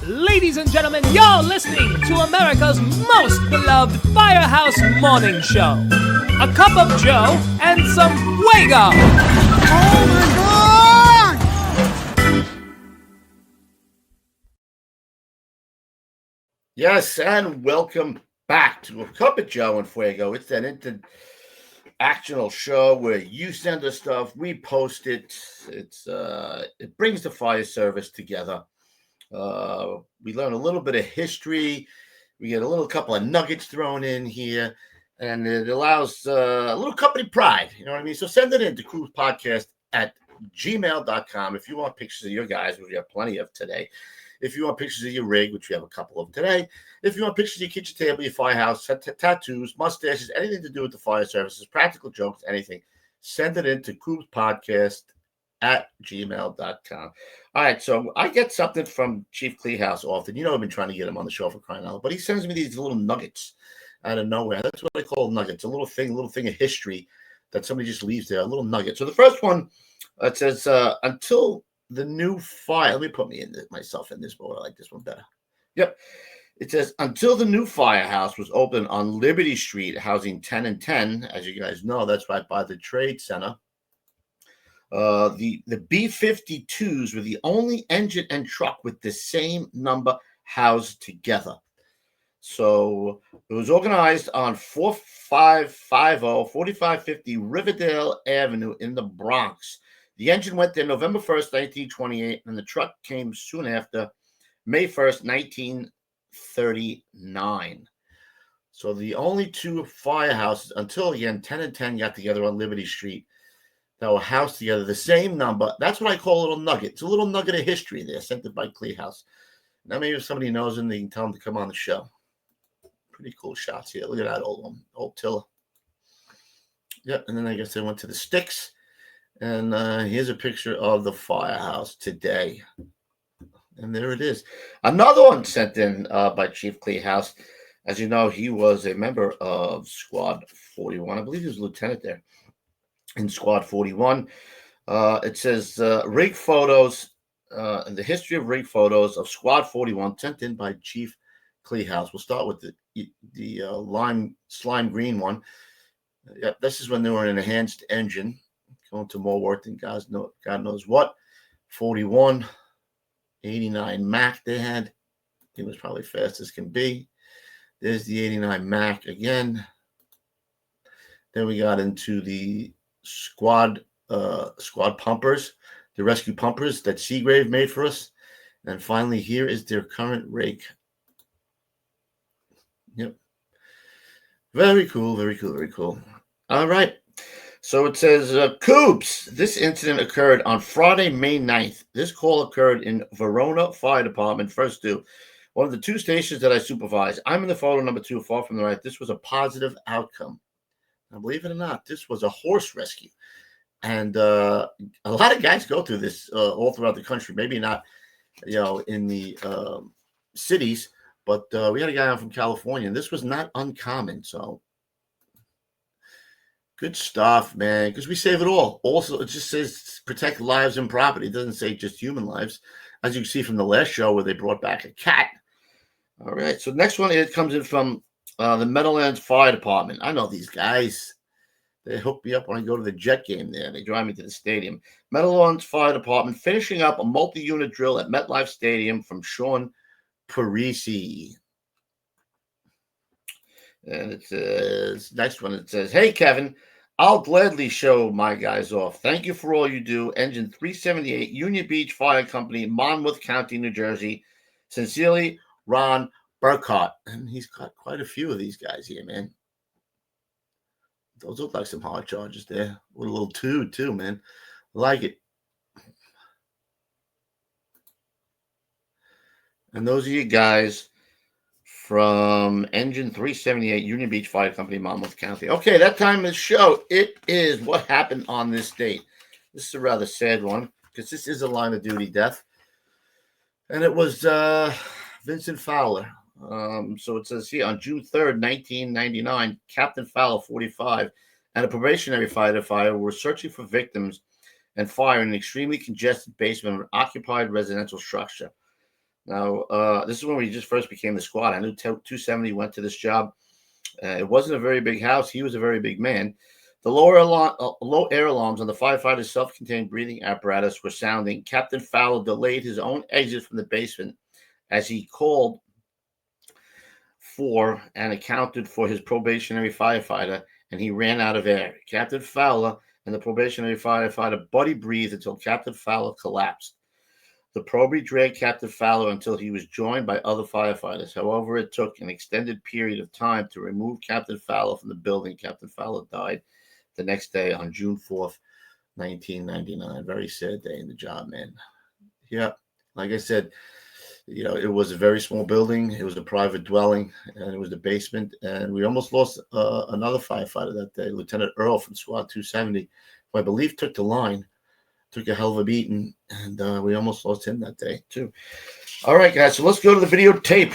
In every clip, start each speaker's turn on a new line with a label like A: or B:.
A: Ladies and gentlemen, you're listening to America's most beloved Firehouse Morning Show. A cup of Joe and some Fuego.
B: Oh my God!
C: Yes, and welcome back to A Cup of Joe and Fuego. It's an interactional show where you send us stuff, we post it. It brings the fire service together. We learn a little bit of history. We get a couple of nuggets thrown in here, and it allows a little company pride. You know what I mean? So send it in to KUBESPODCAST@gmail.com if you want pictures of your guys, which we have plenty of today. If you want pictures of your rig, which we have a couple of today. If you want pictures of your kitchen table, your firehouse, tattoos, mustaches, anything to do with the fire services, practical jokes, anything, send it in to KUBESPODCAST@gmail.com. All right, so I get something from Chief Kleehouse often. You know, I've been trying to get him on the show for crying out loud, but he sends me these little nuggets out of nowhere. That's what I call nuggets, a little thing of history that somebody just leaves there, a little nugget. So the first one, it says, until the new fire, let me put myself in this mode. I like this one better. Yep. It says, until the new firehouse was opened on Liberty Street, housing 10 and 10, as you guys know, that's right by the Trade Center. The B-52s were the only engine and truck with the same number housed together. So it was organized on 4550 Riverdale Avenue in the Bronx. The engine went there November 1st, 1928, and the truck came soon after, May 1st, 1939. So the only two firehouses, until again, 10 and 10 got together on Liberty Street, that were housed together, the same number. That's what I call a little nugget. It's a little nugget of history there, sent it by Kleehouse. Now maybe if somebody knows him, they can tell him to come on the show. Pretty cool shots here. Look at that old one, old Tiller. Yep, and then I guess they went to the sticks. And here's a picture of the firehouse today. And there it is. Another one sent in by Chief Kleehouse. As you know, he was a member of Squad 41. I believe he was a lieutenant there in Squad 41. It says rig photos, and the history of rig photos of Squad 41 sent in by Chief Kleehouse. We'll start with the lime slime green one. Yep, this is when they were in an enhanced engine. Going to more work than God knows what. 41, 89 Mac they had. It was probably fast as can be. There's the 89 Mac again. Then we got into the squad pumpers, the rescue pumpers that Seagrave made for us. And finally, here is their current rig. Yep. Very cool, very cool, very cool. All right. So it says, Kubes, this incident occurred on Friday, May 9th. This call occurred in Verona Fire Department, first due. One of the two stations that I supervise. I'm in the photo number 2, far from the right. This was a positive outcome. Now, believe it or not, this was a horse rescue. And a lot of guys go through this all throughout the country. Maybe not, in the cities, but we had a guy out from California, and this was not uncommon. So good stuff, man, because we save it all. Also, it just says protect lives and property. It doesn't say just human lives, as you can see from the last show where they brought back a cat. All right, so next one, it comes in from the Meadowlands Fire Department. I know these guys. They hook me up when I go to the Jet game there. They drive me to the stadium. Meadowlands Fire Department finishing up a multi-unit drill at MetLife Stadium from Sean Parisi. And it says, next one, it says, hey, Kevin, I'll gladly show my guys off. Thank you for all you do. Engine 378, Union Beach Fire Company, Monmouth County, New Jersey. Sincerely, Ron Burkhart. And he's got quite a few of these guys here, man. Those look like some hard charges there. With a little tube, too, man. I like it. And those are you guys from Engine 378, Union Beach Fire Company, Monmouth County. Okay, that time of the show, it is what happened on this date. This is a rather sad one because this is a line of duty death. And it was Vincent Fowler. So it says here on June 3rd, 1999, Captain Fowler, 45, and a probationary firefighter were searching for victims and fire in an extremely congested basement of an occupied residential structure. Now, this is when we just first became the squad. I knew 270 went to this job. It wasn't a very big house. He was a very big man. The low air alarms on the firefighters' self-contained breathing apparatus were sounding. Captain Fowler delayed his own exit from the basement as he called for and accounted for his probationary firefighter, and he ran out of air. Captain Fowler and the probationary firefighter buddy breathed until Captain Fowler collapsed. The probie dragged Captain Fowler until he was joined by other firefighters. However, it took an extended period of time to remove Captain Fowler from the building. Captain Fowler died the next day on June 4th, 1999. Very sad day in the job, man. Yeah, like I said, it was a very small building. It was a private dwelling, and it was the basement. And we almost lost another firefighter that day, Lieutenant Earl from Squad 270, who I believe took the line. Took a hell of a beating, and we almost lost him that day too. All right, guys, so let's go to the videotape.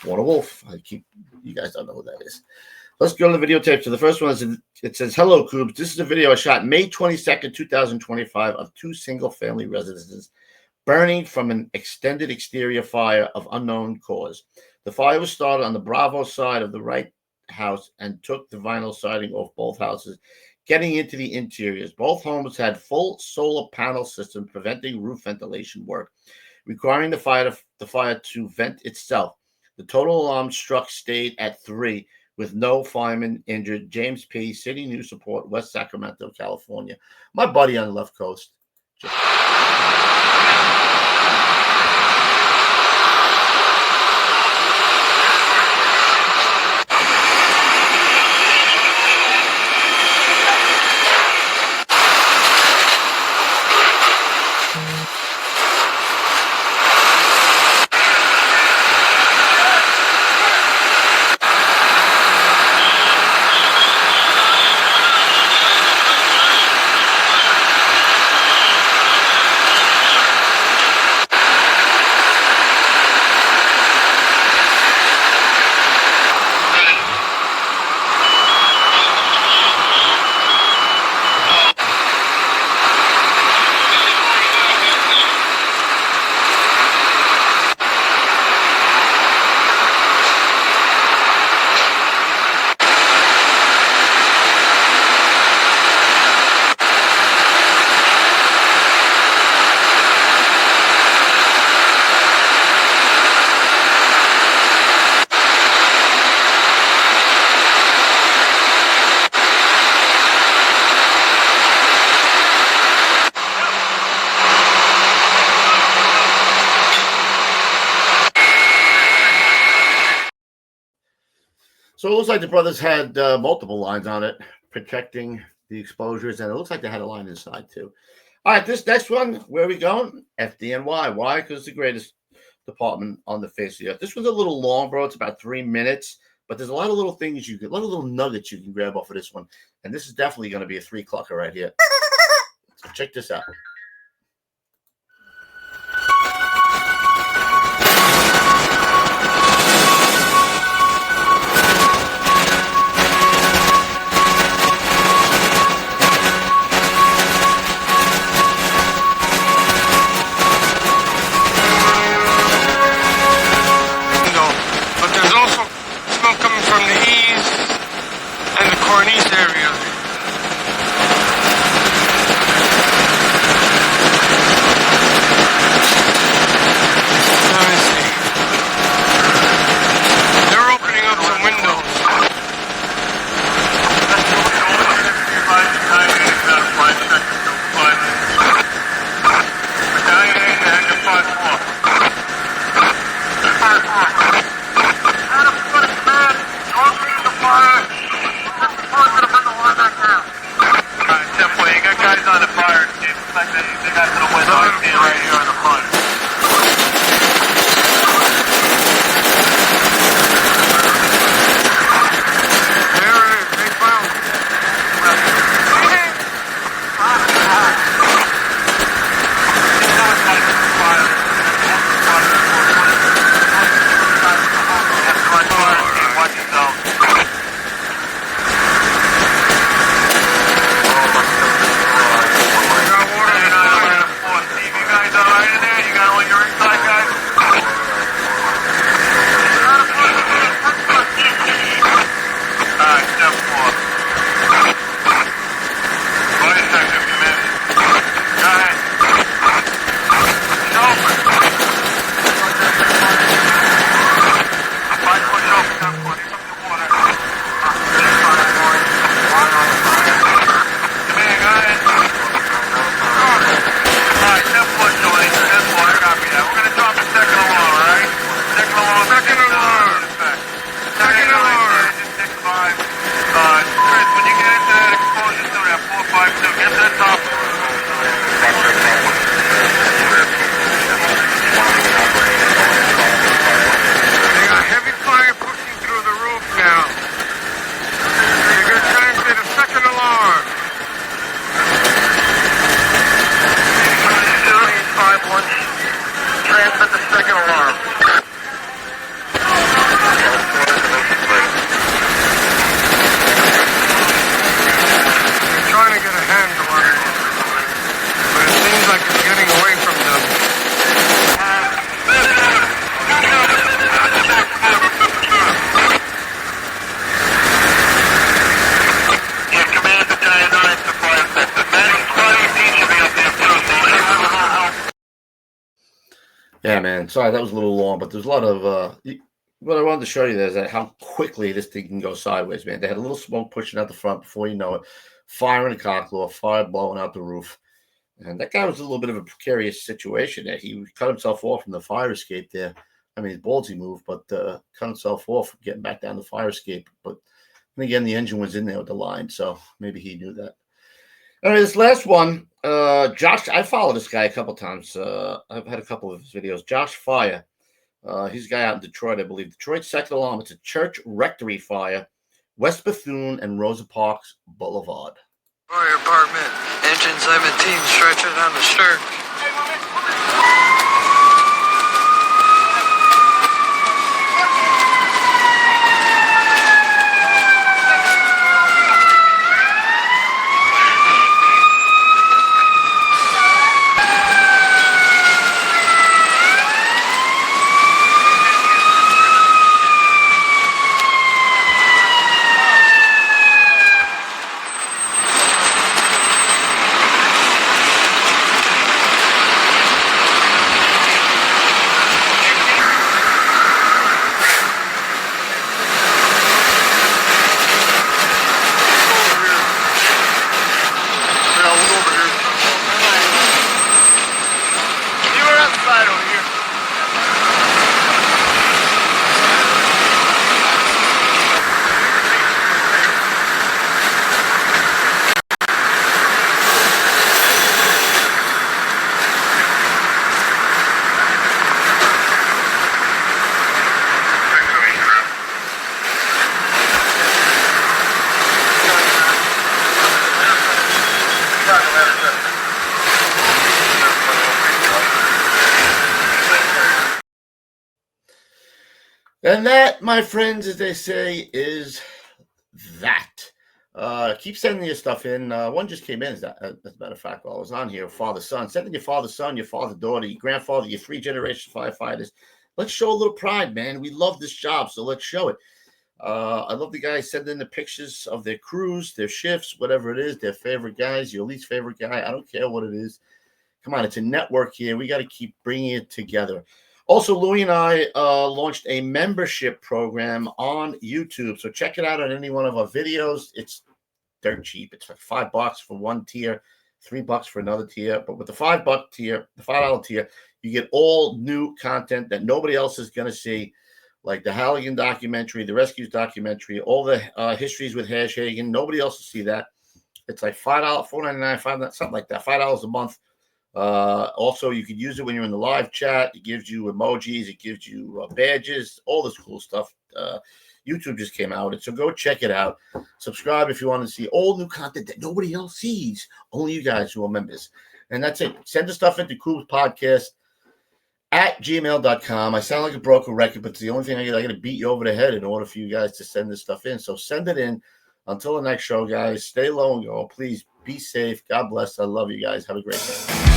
C: Warner Wolf. You guys don't know who that is. Let's go to the videotape. So the first one is, it says, "Hello, Kubes. This is a video I shot May 22nd, 2025 of two single-family residences burning from an extended exterior fire of unknown cause. The fire was started on the Bravo side of the right house and took the vinyl siding off both houses, getting into the interiors. Both homes had full solar panel systems preventing roof ventilation work, requiring the fire to vent itself. The total alarm stayed at 3, with no firemen injured. James P., City News Support, West Sacramento, California." My buddy on the left coast. So it looks like the brothers had multiple lines on it, protecting the exposures, and it looks like they had a line inside too. All right, this next one, where are we going? FDNY. Why? Because it's the greatest department on the face of the earth. This one's a little long, bro. It's about 3 minutes, but there's a lot of little things a lot of little nuggets you can grab off of this one. And this is definitely going to be a 3-clucker right here. So check this out.
B: Cornice area.
C: And sorry, that was a little long, but there's a lot of what I wanted to show you there is that how quickly this thing can go sideways, man. They had a little smoke pushing out the front before you know it, fire in the cockloft, fire blowing out the roof. And that guy was a little bit of a precarious situation there. He cut himself off from the fire escape there. I mean, it's ballsy move, but cut himself off getting back down the fire escape. But and again, the engine was in there with the line, so maybe he knew that. All right, this last one, Josh, I followed this guy a couple times. I've had a couple of his videos. Josh Fire. He's a guy out in Detroit, I believe. Detroit Second Alarm. It's a church rectory fire, West Bethune and Rosa Parks Boulevard.
B: Fire apartment, engine 17, stretching on the stern.
C: And that, my friends, as they say, is that. Keep sending your stuff in. One just came in, as a matter of fact, while I was on here, father-son. Send in your father-son, your father-daughter, your grandfather, your 3-generation firefighters. Let's show a little pride, man. We love this job, so let's show it. I love the guys sending the pictures of their crews, their shifts, whatever it is, their favorite guys, your least favorite guy. I don't care what it is. Come on, it's a network here. We got to keep bringing it together. Also, Louie and I launched a membership program on YouTube. So check it out on any one of our videos. It's dirt cheap. It's like $5 for one tier, $3 for another tier. But with the $5 tier, the $5 tier, you get all new content that nobody else is going to see, like the Halligan documentary, the Rescues documentary, all the histories with Hagen. Nobody else will see that. It's like $5, $4.99, $5, something like that, $5 a month. Also, you could use it when you're in the live chat. It gives you emojis, it gives you badges, all this cool stuff. YouTube just came out with it, so go check it out. Subscribe if you want to see all new content that nobody else sees, only you guys who are members. And that's it. Send the stuff into KUBESPODCAST@gmail.com. I sound like a broken record, but it's the only thing I got to beat you over the head in order for you guys to send this stuff in. So send it in. Until the next show, guys, stay low and go. Please be safe. God bless. I love you guys. Have a great day.